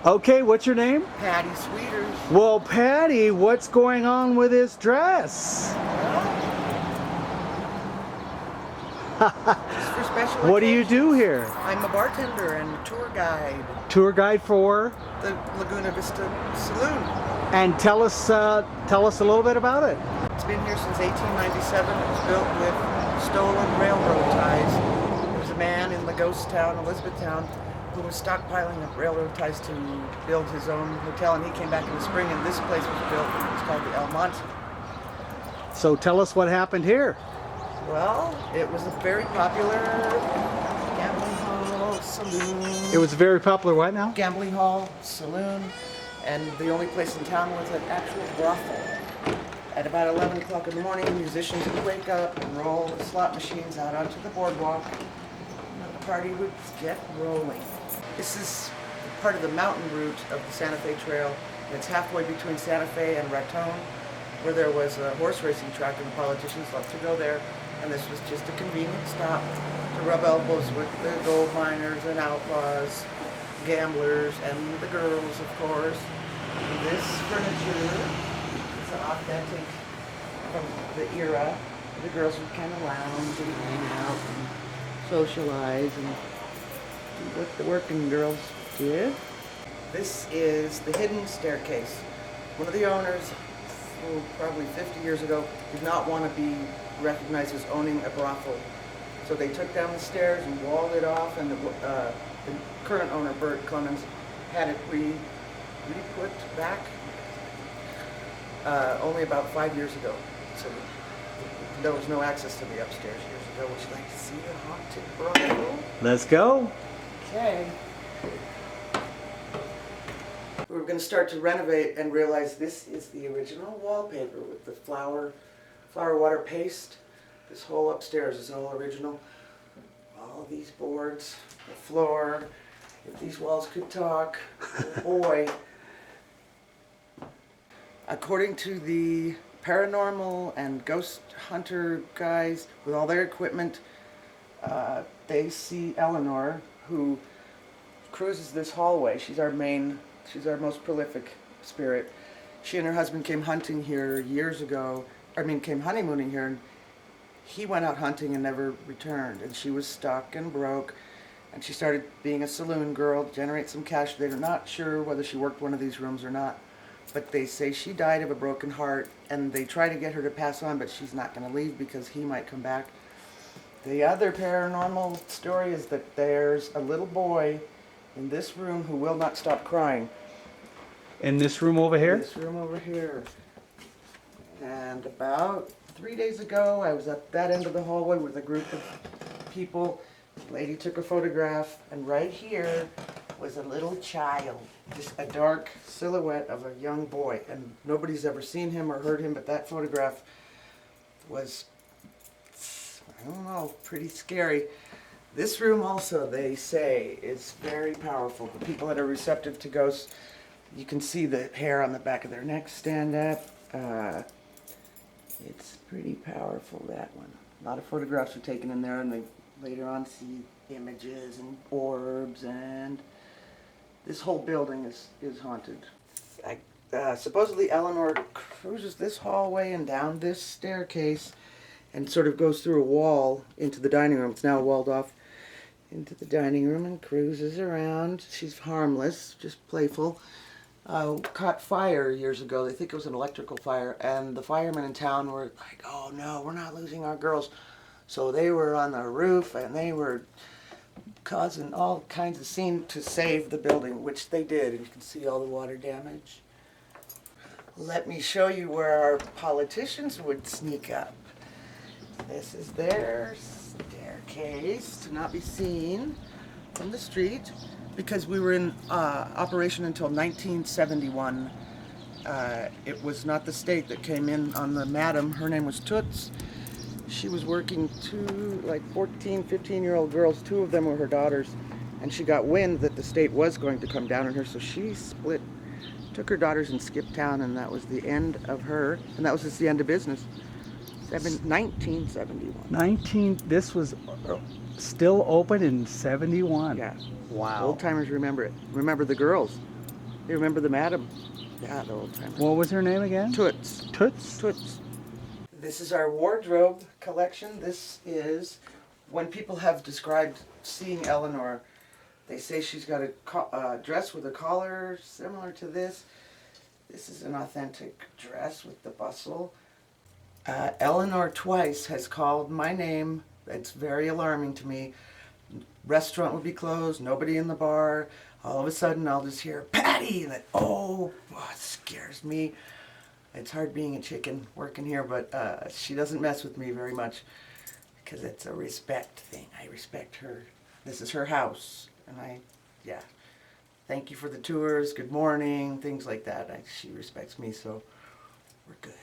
Okay, what's your name? Patty Sweeters. Well, Patty, what's going on with this dress? Just for special What do you occasions. do here? I'm a bartender and tour guide. Tour guide for? The Laguna Vista Saloon. And tell us a little bit about it. It's been here since 1897. It was built with stolen railroad ties. There was a man in the ghost town, Elizabethtown, who was stockpiling up railroad ties to build his own hotel, and he came back in the spring, and this place was built. It was called the El Monte. So tell us what happened here. Well, it was a very popular gambling hall, saloon. It was very popular what now? Gambling hall, saloon, and the only place in town was an actual brothel. At about 11 o'clock in the morning, musicians would wake up and roll the slot machines out onto the boardwalk, and the party would get rolling. This is part of the mountain route of the Santa Fe Trail. It's halfway between Santa Fe and Raton, where there was a horse racing track, and the politicians loved to go there. And this was just a convenient stop to rub elbows with the gold miners and outlaws, gamblers, and the girls, of course. And this furniture is authentic from the era. The girls would kind of lounge and hang out and socialize and do what the working girls did. This is the hidden staircase. One of the owners, probably 50 years ago, did not want to be recognized as owning a brothel. So they took down the stairs and walled it off, and the current owner, Bert Clemens, had it re-put back only about 5 years ago. So there was no access to the upstairs years ago. Would you like to see a haunted brothel? Let's go. Okay. We were going to start to renovate and realize this is the original wallpaper with the flower water paste. This whole upstairs is all original. All these boards, the floor. If these walls could talk, oh boy. According to the paranormal and ghost hunter guys with all their equipment, they see Eleanor, who cruises this hallway. She's our most prolific spirit. She and her husband came hunting here years ago. Came honeymooning here, and he went out hunting and never returned. And she was stuck and broke, and she started being a saloon girl to generate some cash. They're not sure whether she worked one of these rooms or not, but they say she died of a broken heart, and they try to get her to pass on, but she's not going to leave because he might come back. The other paranormal story is that there's a little boy in this room who will not stop crying. In this room over here? This room over here. And about 3 days ago, I was at that end of the hallway with a group of people. The lady took a photograph, and right here was a little child, just a dark silhouette of a young boy. And nobody's ever seen him or heard him, but that photograph was, I don't know, pretty scary. This room also, they say, is very powerful. The people that are receptive to ghosts, you can see the hair on the back of their neck stand up. It's pretty powerful, that one. A lot of photographs are taken in there, and they later on see images and orbs, and this whole building is haunted. Supposedly Eleanor cruises this hallway and down this staircase and sort of goes through a wall into the dining room. It's now walled off into the dining room and cruises around. She's harmless, just playful. Caught fire years ago. They think it was an electrical fire, and the firemen in town were like, oh no, we're not losing our girls. So they were on the roof, and they were causing all kinds of scene to save the building, which they did, and you can see all the water damage. Let me show you where our politicians would sneak up. This is their staircase to not be seen from the street, because we were in operation until 1971. It was not the state that came in on the madam. Her name was Toots. She was working two, 14, 15-year-old girls. Two of them were her daughters. And she got wind that the state was going to come down on her, so she took her daughters and skipped town, and that was the end of her. And that was just the end of business. 1971. This was still open in 71. Yeah. Wow. Old timers remember it. Remember the girls. You remember the madam? Yeah, the old timer. What was her name again? Toots. Toots? Toots. This is our wardrobe collection. This is when people have described seeing Eleanor, they say she's got a dress with a collar similar to this. This is an authentic dress with the bustle. Eleanor twice has called my name. It's very alarming to me. Restaurant would be closed, nobody in the bar. All of a sudden I'll just hear, Patty! And oh, it scares me. It's hard being a chicken working here, but she doesn't mess with me very much because it's a respect thing. I respect her. This is her house. And yeah. Thank you for the tours, good morning, things like that. She respects me, so we're good.